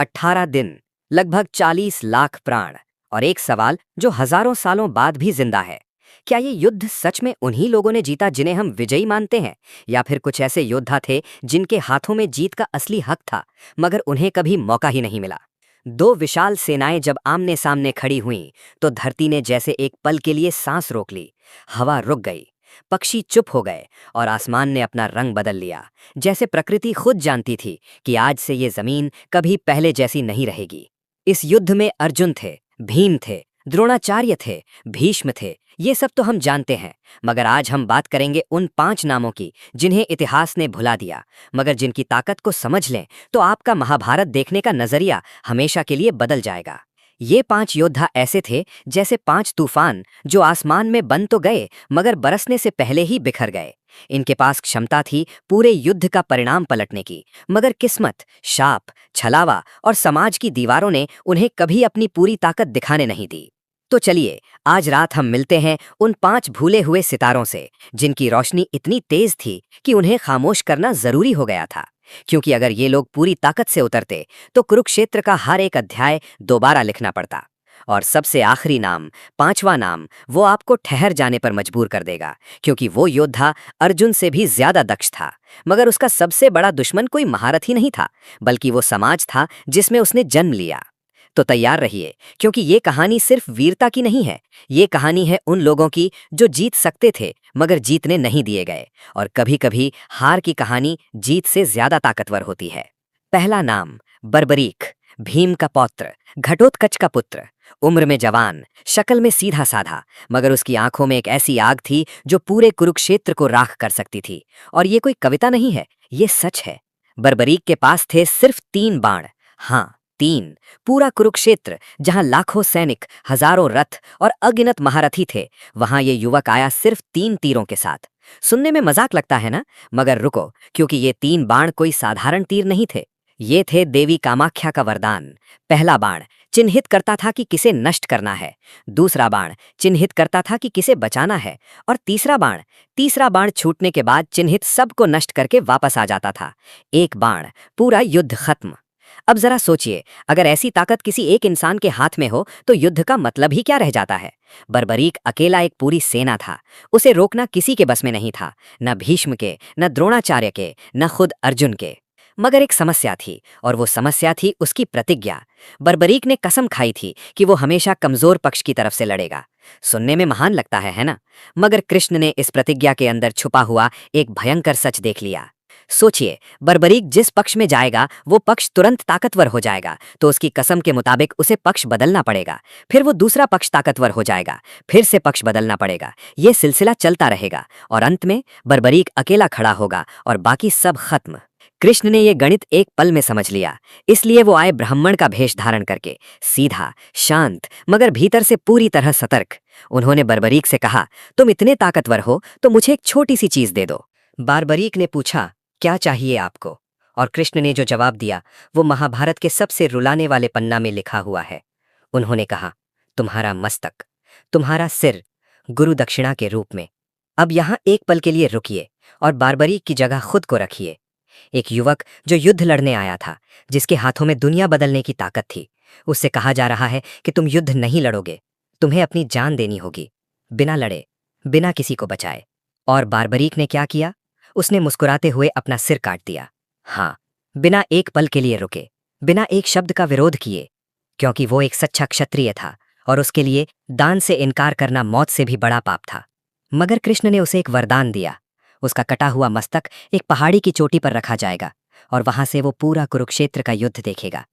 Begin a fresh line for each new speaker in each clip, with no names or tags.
18 दिन, लगभग 40 लाख प्राण और एक सवाल जो हजारों सालों बाद भी जिंदा है। क्या ये युद्ध सच में उन्हीं लोगों ने जीता जिन्हें हम विजयी मानते हैं, या फिर कुछ ऐसे योद्धा थे जिनके हाथों में जीत का असली हक था, मगर उन्हें कभी मौका ही नहीं मिला? दो विशाल सेनाएं जब आमने सामने खड़ी हुईं, तो धरती ने जैसे एक पल के लिए सांस रोक ली। हवा रुक गई, पक्षी चुप हो गए और आसमान ने अपना रंग बदल लिया, जैसे प्रकृति खुद जानती थी कि आज से ये जमीन कभी पहले जैसी नहीं रहेगी। इस युद्ध में अर्जुन थे, भीम थे, द्रोणाचार्य थे, भीष्म थे, ये सब तो हम जानते हैं। मगर आज हम बात करेंगे उन 5 नामों की जिन्हें इतिहास ने भुला दिया, मगर जिनकी ताकत को समझ लें तो आपका महाभारत देखने का नजरिया हमेशा के लिए बदल जाएगा। ये 5 योद्धा ऐसे थे जैसे 5 तूफान जो आसमान में बन तो गए मगर बरसने से पहले ही बिखर गए। इनके पास क्षमता थी पूरे युद्ध का परिणाम पलटने की, मगर किस्मत, शाप, छलावा और समाज की दीवारों ने उन्हें कभी अपनी पूरी ताकत दिखाने नहीं दी। तो चलिए, आज रात हम मिलते हैं उन 5 भूले हुए सितारों से जिनकी रोशनी इतनी तेज थी कि उन्हें खामोश करना जरूरी हो गया था। क्योंकि अगर ये लोग पूरी ताकत से उतरते तो कुरुक्षेत्र का हर एक अध्याय दोबारा लिखना पड़ता। और सबसे आखिरी नाम, 5वां नाम, वो आपको ठहर जाने पर मजबूर कर देगा, क्योंकि वो योद्धा अर्जुन से भी ज्यादा दक्ष था। मगर उसका सबसे बड़ा दुश्मन कोई महारथ ही नहीं था, बल्कि वो समाज था जिसमें उसने जन्म लिया। तो तैयार रहिए, क्योंकि ये कहानी सिर्फ वीरता की नहीं है। ये कहानी है उन लोगों की जो जीत सकते थे मगर जीतने नहीं दिए गए। और कभी कभी हार की कहानी जीत से ज्यादा ताकतवर होती है। पहला नाम, बर्बरीक, भीम का पौत्र, घटोत्कच का पुत्र। उम्र में जवान, शक्ल में सीधा साधा, मगर उसकी आंखों में एक ऐसी आग थी जो पूरे कुरुक्षेत्र को राख कर सकती थी। और ये कोई कविता नहीं है, ये सच है। बर्बरीक के पास थे सिर्फ 3 बाण। हाँ, 3। पूरा कुरुक्षेत्र, जहां लाखों सैनिक, हजारों रथ और अगिनत महारथी थे, वहां ये युवक आया सिर्फ 3 तीरों के साथ। सुनने में मजाक लगता है ना? मगर रुको, क्योंकि ये 3 बाण कोई साधारण तीर नहीं थे। ये थे देवी कामाख्या का वरदान। पहला बाण चिन्हित करता था कि किसे नष्ट करना है, दूसरा बाण चिन्हित करता था कि किसे बचाना है, और तीसरा बाण छूटने के बाद चिन्हित सबको नष्ट करके वापस आ जाता था। एक बाण, पूरा युद्ध खत्म। अब जरा सोचिए, अगर ऐसी ताकत किसी एक इंसान के हाथ में हो तो युद्ध का मतलब ही क्या रह जाता है? बर्बरीक अकेला एक पूरी सेना था। उसे रोकना किसी के बस में नहीं था, न भीष्म के, न द्रोणाचार्य के, न खुद अर्जुन के। मगर एक समस्या थी, और वो समस्या थी उसकी प्रतिज्ञा। बर्बरीक ने कसम खाई थी कि वो हमेशा कमजोर पक्ष की तरफ से लड़ेगा। सुनने में महान लगता है ना? मगर कृष्ण ने इस प्रतिज्ञा के अंदर छुपा हुआ एक भयंकर सच देख लिया। सोचिए, बर्बरीक जिस पक्ष में जाएगा वो पक्ष तुरंत ताकतवर हो जाएगा, तो उसकी कसम के मुताबिक उसे पक्ष बदलना पड़ेगा। फिर वो दूसरा पक्ष ताकतवर हो जाएगा, फिर से पक्ष बदलना पड़ेगा। ये सिलसिला चलता रहेगा और अंत में बर्बरीक अकेला खड़ा होगा और बाकी सब खत्म। कृष्ण ने ये गणित एक पल में समझ लिया, इसलिए वो आए ब्राह्मण का भेष धारण करके, सीधा, शांत, मगर भीतर से पूरी तरह सतर्क। उन्होंने बर्बरीक से कहा, तुम इतने ताकतवर हो तो मुझे एक छोटी सी चीज दे दो। बर्बरीक ने पूछा, क्या चाहिए आपको? और कृष्ण ने जो जवाब दिया वो महाभारत के सबसे रुलाने वाले पन्ना में लिखा हुआ है। उन्होंने कहा, तुम्हारा मस्तक, तुम्हारा सिर, गुरु दक्षिणा के रूप में। अब यहां एक पल के लिए रुकिए और बर्बरीक की जगह खुद को रखिए। एक युवक जो युद्ध लड़ने आया था, जिसके हाथों में दुनिया बदलने की ताकत थी, उससे कहा जा रहा है कि तुम युद्ध नहीं लड़ोगे, तुम्हें अपनी जान देनी होगी, बिना लड़े, बिना किसी को बचाए। और बर्बरीक ने क्या किया? उसने मुस्कुराते हुए अपना सिर काट दिया। हाँ, बिना एक पल के लिए रुके, बिना एक शब्द का विरोध किए, क्योंकि वो एक सच्चा क्षत्रिय था और उसके लिए दान से इनकार करना मौत से भी बड़ा पाप था। मगर कृष्ण ने उसे एक वरदान दिया। उसका कटा हुआ मस्तक एक पहाड़ी की चोटी पर रखा जाएगा और वहां से वो पूरा कुरुक्षेत्र का युद्ध देखेगा।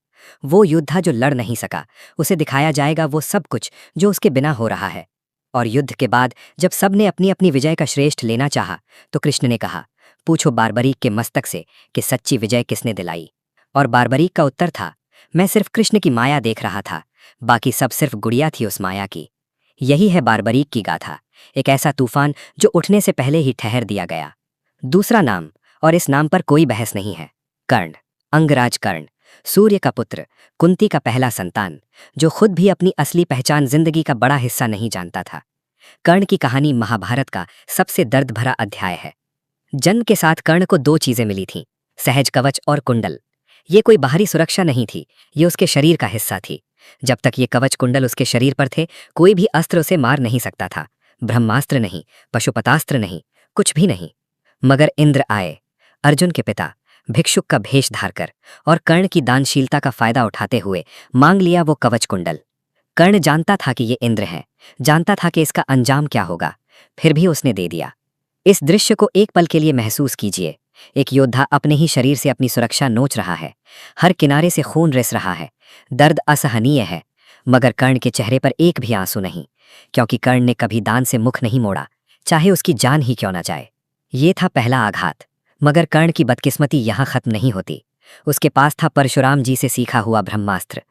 वो योद्धा जो लड़ नहीं सका, उसे दिखाया जाएगा वो सब कुछ जो उसके बिना हो रहा है। और युद्ध के बाद जब सबने अपनी अपनी विजय का श्रेष्ठ लेना चाहा, तो कृष्ण ने कहा, पूछो बर्बरीक के मस्तक से कि सच्ची विजय किसने दिलाई। और बर्बरीक का उत्तर था, मैं सिर्फ कृष्ण की माया देख रहा था, बाकी सब सिर्फ गुड़िया थी उस माया की। यही है बर्बरीक की गाथा, एक ऐसा तूफान जो उठने से पहले ही ठहर दिया गया। दूसरा नाम, और इस नाम पर कोई बहस नहीं है, कर्ण, अंगराज कर्ण, सूर्य का पुत्र, कुंती का पहला संतान, जो खुद भी अपनी असली पहचान जिंदगी का बड़ा हिस्सा नहीं जानता था। कर्ण की कहानी महाभारत का सबसे दर्द भरा अध्याय है। जन्म के साथ कर्ण को 2 चीजें मिली थीं, सहज कवच और कुंडल। ये कोई बाहरी सुरक्षा नहीं थी, ये उसके शरीर का हिस्सा थी। जब तक ये कवच कुंडल उसके शरीर पर थे, कोई भी अस्त्र उसे मार नहीं सकता था। ब्रह्मास्त्र नहीं, पशुपतास्त्र नहीं, कुछ भी नहीं। मगर इंद्र आए, अर्जुन के पिता, भिक्षुक का भेष धारकर और कर्ण की दानशीलता का फायदा उठाते हुए मांग लिया वो कवच कुंडल। कर्ण जानता था कि ये इंद्र हैं, जानता था कि इसका अंजाम क्या होगा, फिर भी उसने दे दिया। इस दृश्य को एक पल के लिए महसूस कीजिए। एक योद्धा अपने ही शरीर से अपनी सुरक्षा नोच रहा है, हर किनारे से खून रिस रहा है, दर्द असहनीय है, मगर कर्ण के चेहरे पर एक भी आंसू नहीं, क्योंकि कर्ण ने कभी दान से मुख नहीं मोड़ा, चाहे उसकी जान ही क्यों ना जाए। ये था पहला आघात। मगर कर्ण की बदकिस्मती यहाँ खत्म नहीं होती। उसके पास था परशुराम जी से सीखा हुआ ब्रह्मास्त्र,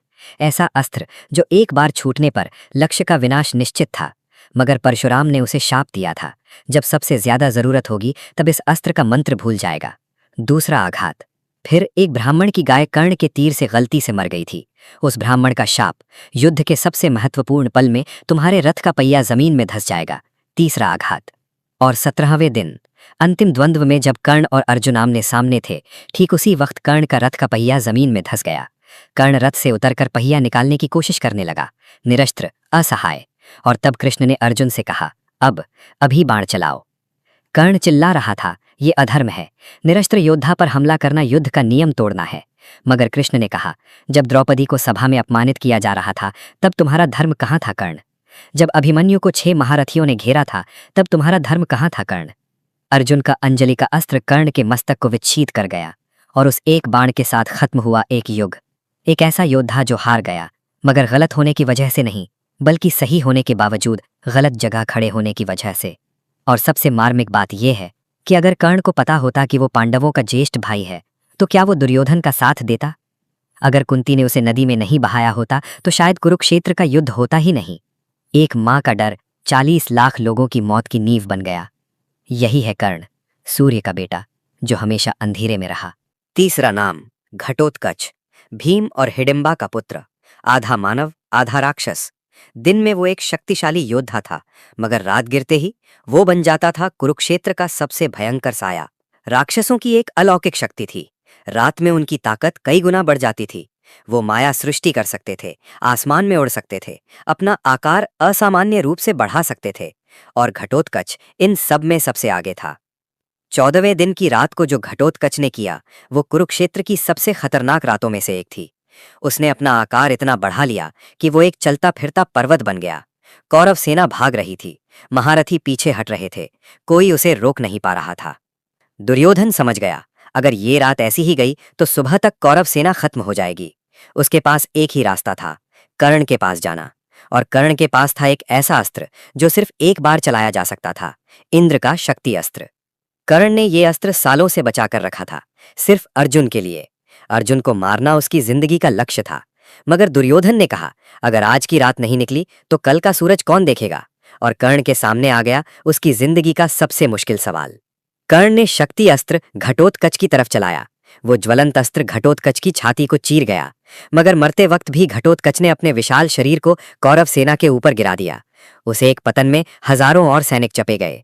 ऐसा अस्त्र जो एक बार छूटने पर लक्ष्य का विनाश निश्चित था। मगर परशुराम ने उसे शाप दिया था, जब सबसे ज्यादा जरूरत होगी तब इस अस्त्र का मंत्र भूल जाएगा। दूसरा आघात, फिर एक ब्राह्मण की गाय कर्ण के तीर से गलती से मर गई थी। उस ब्राह्मण का शाप, युद्ध के सबसे महत्वपूर्ण पल में तुम्हारे रथ का पहिया जमीन में धंस जाएगा। तीसरा आघात। और 17वें दिन, अंतिम द्वंद्व में जब कर्ण और अर्जुन आमने सामने थे, ठीक उसी वक्त कर्ण का रथ का पहिया जमीन में धंस गया। कर्ण रथ से उतरकर पहिया निकालने की कोशिश करने लगा, निरस्त्र, असहाय। और तब कृष्ण ने अर्जुन से कहा, अभी बाण चलाओ। कर्ण चिल्ला रहा था, ये अधर्म है, निरस्त्र योद्धा पर हमला करना युद्ध का नियम तोड़ना है। मगर कृष्ण ने कहा, जब द्रौपदी को सभा में अपमानित किया जा रहा था, तब तुम्हारा धर्म कहाँ था कर्ण? जब अभिमन्यु को 6 महारथियों ने घेरा था, तब तुम्हारा धर्म कहाँ था कर्ण? अर्जुन का अंजलि का अस्त्र कर्ण के मस्तक को विच्छिद कर गया, और उस एक बाण के साथ खत्म हुआ एक युग। एक ऐसा योद्धा जो हार गया, मगर गलत होने की वजह से नहीं, बल्कि सही होने के बावजूद गलत जगह खड़े होने की वजह से। और सबसे मार्मिक बात यह है कि अगर कर्ण को पता होता कि वो पांडवों का ज्येष्ठ भाई है, तो क्या वो दुर्योधन का साथ देता? अगर कुंती ने उसे नदी में नहीं बहाया होता, तो शायद कुरुक्षेत्र का युद्ध होता ही नहीं। एक माँ का डर 40 लाख लोगों की मौत की नींव बन गया। यही है कर्ण, सूर्य का बेटा, जो हमेशा अंधेरे में रहा। तीसरा नाम, घटोत्कच, भीम और हिडिंबा का पुत्र, आधा मानव आधा राक्षस। दिन में वो एक शक्तिशाली योद्धा था, मगर रात गिरते ही वो बन जाता था कुरुक्षेत्र का सबसे भयंकर साया। राक्षसों की एक अलौकिक शक्ति थी, रात में उनकी ताकत कई गुना बढ़ जाती थी। वो माया सृष्टि कर सकते थे, आसमान में उड़ सकते थे, अपना आकार असामान्य रूप से बढ़ा सकते थे, और घटोत्कच इन सब में सबसे आगे था। 14वें दिन की रात को जो घटोत्कच ने किया, वो कुरुक्षेत्र की सबसे खतरनाक रातों में से एक थी। उसने अपना आकार इतना बढ़ा लिया कि वो एक चलता फिरता पर्वत बन गया। कौरव सेना भाग रही थी, महारथी पीछे हट रहे थे, कोई उसे रोक नहीं पा रहा था। दुर्योधन समझ गया, अगर ये रात ऐसी ही गई तो सुबह तक कौरव सेना खत्म हो जाएगी। उसके पास एक ही रास्ता था, कर्ण के पास जाना। और कर्ण के पास था एक ऐसा अस्त्र जो सिर्फ एक बार चलाया जा सकता था, इंद्र का शक्ति अस्त्र। कर्ण ने यह अस्त्र सालों से बचा कर रखा था, सिर्फ अर्जुन के लिए। अर्जुन को मारना उसकी जिंदगी का लक्ष्य था। मगर दुर्योधन ने कहा, अगर आज की रात नहीं निकली तो कल का सूरज कौन देखेगा? और कर्ण के सामने आ गया उसकी जिंदगी का सबसे मुश्किल सवाल। कर्ण ने शक्ति अस्त्र घटोत्कच की तरफ चलाया। वो ज्वलंत अस्त्र घटोत्कच की छाती को चीर गया, मगर मरते वक्त भी घटोत्कच ने अपने विशाल शरीर को कौरव सेना के ऊपर गिरा दिया। उसे एक पतन में हजारों और सैनिक चपे गए।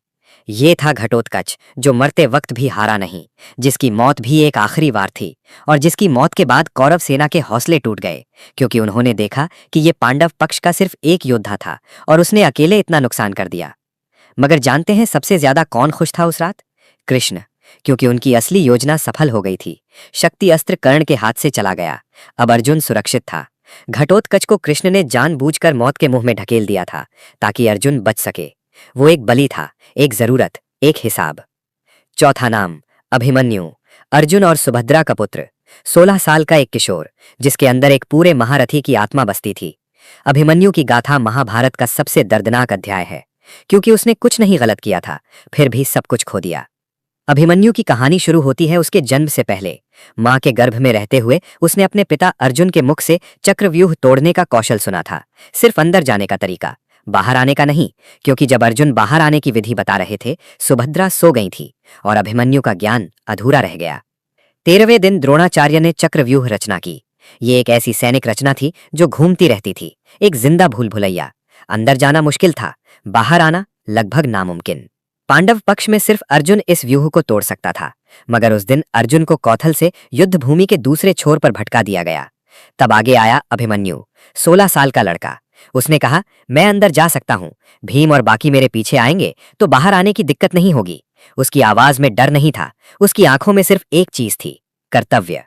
ये था घटोत्कच, जो मरते वक्त भी हारा नहीं, जिसकी मौत भी एक आखिरी वार थी, और जिसकी मौत के बाद कौरव सेना के हौसले टूट गए, क्योंकि उन्होंने देखा कि ये पांडव पक्ष का सिर्फ एक योद्धा था और उसने अकेले इतना नुकसान कर दिया। मगर जानते हैं सबसे ज्यादा कौन खुश था उस रात? कृष्ण, क्योंकि उनकी असली योजना सफल हो गई थी। शक्ति अस्त्र कर्ण के हाथ से चला गया, अब अर्जुन सुरक्षित था। घटोत्कच को कृष्ण ने जानबूझकर मौत के मुंह में ढकेल दिया था, ताकि अर्जुन बच सके। वो एक बलि था, एक जरूरत, एक हिसाब। चौथा नाम, अभिमन्यु, अर्जुन और सुभद्रा का पुत्र, 16 साल का एक किशोर, जिसके अंदर एक पूरे महारथी की आत्मा बसती थी। अभिमन्यु की गाथा महाभारत का सबसे दर्दनाक अध्याय है, क्योंकि उसने कुछ नहीं गलत किया था, फिर भी सब कुछ खो दिया। अभिमन्यु की कहानी शुरू होती है उसके जन्म से पहले। मां के गर्भ में रहते हुए उसने अपने पिता अर्जुन के मुख से चक्रव्यूह तोड़ने का कौशल सुना था, सिर्फ अंदर जाने का तरीका, बाहर आने का नहीं, क्योंकि जब अर्जुन बाहर आने की विधि बता रहे थे, सुभद्रा सो गई थी और अभिमन्यु का ज्ञान अधूरा रह गया। 13वें दिन द्रोणाचार्य ने चक्रव्यूह रचना की। ये एक ऐसी सैनिक रचना थी जो घूमती रहती थी, एक जिंदा भूल भुलैया। अंदर जाना मुश्किल था, बाहर आना लगभग नामुमकिन। पांडव पक्ष में सिर्फ अर्जुन इस व्यूह को तोड़ सकता था, मगर उस दिन अर्जुन को कौथल से युद्ध भूमि के दूसरे छोर पर भटका दिया गया। तब आगे आया अभिमन्यु, 16 साल का लड़का। उसने कहा, मैं अंदर जा सकता हूं, भीम और बाकी मेरे पीछे आएंगे तो बाहर आने की दिक्कत नहीं होगी। उसकी आवाज में डर नहीं था, उसकी आंखों में सिर्फ एक चीज थी, कर्तव्य।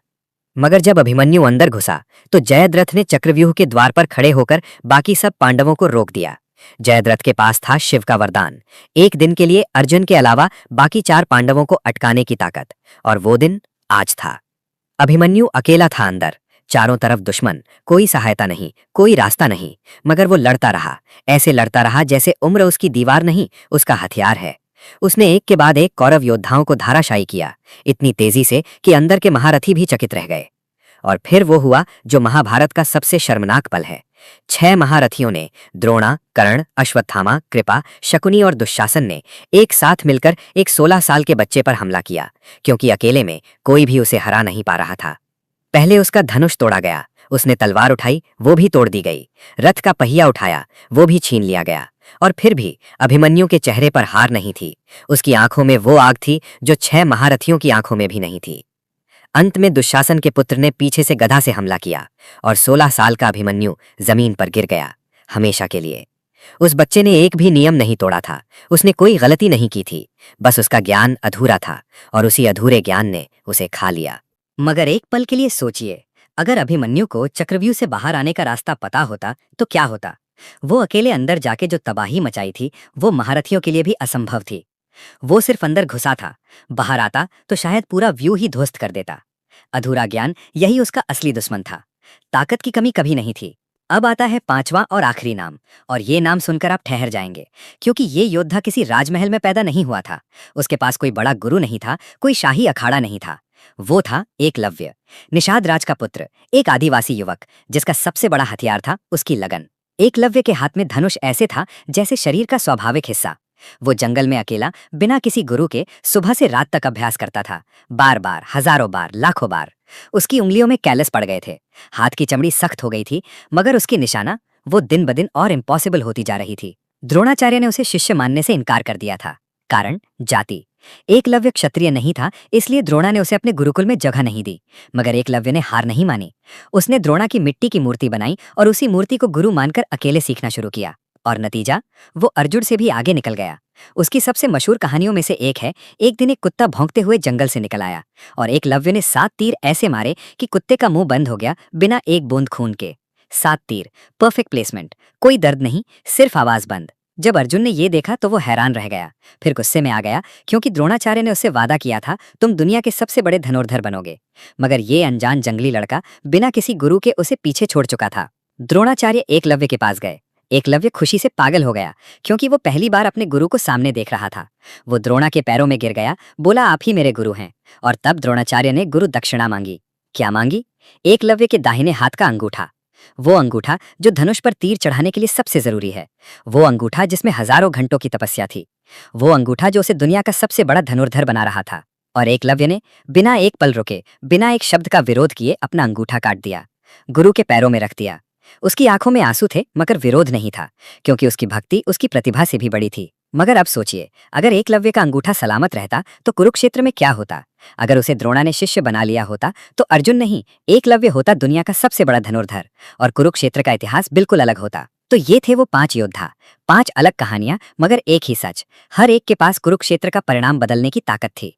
मगर जब अभिमन्यु अंदर घुसा तो जयद्रथ ने चक्रव्यूह के द्वार पर खड़े होकर बाकी सब पांडवों को रोक दिया। जयद्रथ के पास था शिव का वरदान, एक दिन के लिए अर्जुन के अलावा बाकी 4 पांडवों को अटकाने की ताकत, और वो दिन आज था। अभिमन्यु अकेला था अंदर, चारों तरफ दुश्मन, कोई सहायता नहीं, कोई रास्ता नहीं। मगर वो लड़ता रहा, ऐसे लड़ता रहा जैसे उम्र उसकी दीवार नहीं, उसका हथियार है। उसने एक के बाद एक कौरव योद्धाओं को धाराशायी किया, इतनी तेजी से कि अंदर के महारथी भी चकित रह गए। और फिर वो हुआ जो महाभारत का सबसे शर्मनाक पल है। 6 महारथियों ने, द्रोणा, कर्ण, अश्वत्थामा, कृपा, शकुनी और दुशासन ने एक साथ मिलकर एक 16 साल के बच्चे पर हमला किया, क्योंकि अकेले में कोई भी उसे हरा नहीं पा रहा था। पहले उसका धनुष तोड़ा गया, उसने तलवार उठाई, वो भी तोड़ दी गई, रथ का पहिया उठाया, वो भी छीन लिया गया। और फिर भी अभिमन्यु के चेहरे पर हार नहीं थी, उसकी आंखों में वो आग थी जो 6 महारथियों की आंखों में भी नहीं थी। अंत में दुशासन के पुत्र ने पीछे से गदा से हमला किया और 16 साल का अभिमन्यु जमीन पर गिर गया, हमेशा के लिए। उस बच्चे ने एक भी नियम नहीं तोड़ा था, उसने कोई गलती नहीं की थी, बस उसका ज्ञान अधूरा था और उसी अधूरे ज्ञान ने उसे खा लिया। मगर एक पल के लिए सोचिए, अगर अभिमन्यु को चक्रव्यूह से बाहर आने का रास्ता पता होता तो क्या होता। वो अकेले अंदर जाके जो तबाही मचाई थी वो महारथियों के लिए भी असंभव थी। वो सिर्फ अंदर घुसा था, बाहर आता तो शायद पूरा व्यू ही ध्वस्त कर देता। अधूरा ज्ञान, यही उसका असली दुश्मन था। ताकत की कमी कभी नहीं थी। अब आता है 5वां और आखिरी नाम, और ये नाम सुनकर आप ठहर जाएंगे, क्योंकि ये योद्धा किसी राजमहल में पैदा नहीं हुआ था। उसके पास कोई बड़ा गुरु नहीं था, कोई शाही अखाड़ा नहीं था। वो था एकलव्य, निषाद राज का पुत्र, एक आदिवासी युवक जिसका सबसे बड़ा हथियार था उसकी लगन। एकलव्य के हाथ में धनुष ऐसे था जैसे शरीर का स्वाभाविक हिस्सा। वो जंगल में अकेला, बिना किसी गुरु के सुबह से रात तक अभ्यास करता था, बार बार, हजारों बार, लाखों बार। उसकी उंगलियों में कैलस पड़ गए थे, हाथ की चमड़ी सख्त हो गई थी, मगर उसकी निशाना वो दिन ब दिन और इम्पॉसिबल होती जा रही थी। द्रोणाचार्य ने उसे शिष्य मानने से इनकार कर दिया था। कारण जाति। एकलव्य क्षत्रिय नहीं था, इसलिए द्रोणा ने उसे अपने गुरुकुल में जगह नहीं दी। मगर एकलव्य ने हार नहीं मानी। उसने द्रोणा की मिट्टी की मूर्ति बनाई और उसी मूर्ति को गुरु मानकर अकेले सीखना शुरू किया। और नतीजा, वो अर्जुन से भी आगे निकल गया। उसकी सबसे मशहूर कहानियों में से एक है, एक दिन एक कुत्ता भौंकते हुए जंगल से निकल आया और एकलव्य ने 7 तीर ऐसे मारे कि कुत्ते का मुंह बंद हो गया बिना एक बूंद खून के। 7 तीर, परफेक्ट प्लेसमेंट, कोई दर्द नहीं, सिर्फ आवाज बंद। जब अर्जुन ने ये देखा तो वो हैरान रह गया, फिर गुस्से में आ गया, क्योंकि द्रोणाचार्य ने उससे वादा किया था, तुम दुनिया के सबसे बड़े धनुर्धर बनोगे। मगर ये अनजान जंगली लड़का बिना किसी गुरु के उसे पीछे छोड़ चुका था। द्रोणाचार्य एकलव्य के पास गए। एकलव्य खुशी से पागल हो गया, क्योंकि वो पहली बार अपने गुरु को सामने देख रहा था। वो द्रोणा के पैरों में गिर गया, बोला, आप ही मेरे गुरु हैं। और तब द्रोणाचार्य ने गुरु दक्षिणा मांगी। क्या मांगी? एकलव्य के दाहिने हाथ का अंगूठा, वो अंगूठा जो धनुष पर तीर चढ़ाने के लिए सबसे जरूरी है, वो अंगूठा जिसमें हजारों घंटों की तपस्या थी, वो अंगूठा जो उसे दुनिया का सबसे बड़ा धनुर्धर बना रहा था। और एकलव्य ने बिना एक पल रुके, बिना एक शब्द का विरोध किए अपना अंगूठा काट दिया, गुरु के पैरों में रख दिया। उसकी आंखों में आंसू थे, मगर विरोध नहीं था, क्योंकि उसकी भक्ति उसकी प्रतिभा से भी बड़ी थी। मगर अब सोचिए, अगर एकलव्य का अंगूठा सलामत रहता तो कुरुक्षेत्र में क्या होता? अगर उसे द्रोणा ने शिष्य बना लिया होता तो अर्जुन नहीं, एकलव्य होता दुनिया का सबसे बड़ा धनुर्धर, और कुरुक्षेत्र का इतिहास बिल्कुल अलग होता। तो ये थे वो 5 योद्धा, 5 अलग कहानियां, मगर एक ही सच। हर एक के पास कुरुक्षेत्र का परिणाम बदलने की ताकत थी।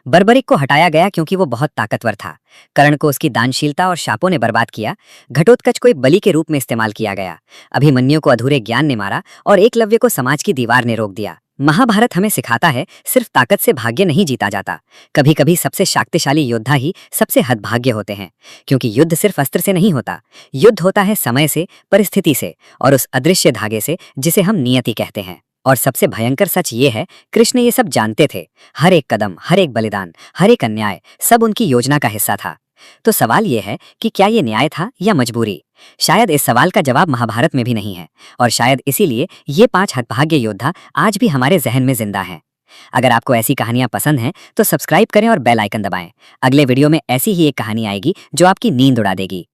बर्बरिक को हटाया गया क्योंकि वो बहुत ताकतवर था। कर्ण को उसकी दानशीलता और शापों ने बर्बाद किया। घटोत्कच को एक बलि के रूप में इस्तेमाल किया गया। अभिमन्यु को अधूरे ज्ञान ने मारा और एकलव्य को समाज की दीवार ने रोक दिया। महाभारत हमें सिखाता है, सिर्फ ताकत से भाग्य नहीं जीता जाता। कभी कभी सबसे शक्तिशाली योद्धा ही सबसे हतभाग्य होते हैं, क्योंकि युद्ध सिर्फ अस्त्र से नहीं होता। युद्ध होता है समय से, परिस्थिति से, और उस अदृश्य धागे से जिसे हम नियति कहते हैं। और सबसे भयंकर सच ये है, कृष्ण ये सब जानते थे। हर एक कदम, हर एक बलिदान, हर एक अन्याय, सब उनकी योजना का हिस्सा था। तो सवाल ये है कि क्या ये न्याय था या मजबूरी? शायद इस सवाल का जवाब महाभारत में भी नहीं है, और शायद इसीलिए ये 5 हतभाग्य योद्धा आज भी हमारे जहन में जिंदा हैं। अगर आपको ऐसी कहानियां पसंद हैं तो सब्सक्राइब करें और बेल आइकन दबाएं। अगले वीडियो में ऐसी ही एक कहानी आएगी जो आपकी नींद उड़ा देगी।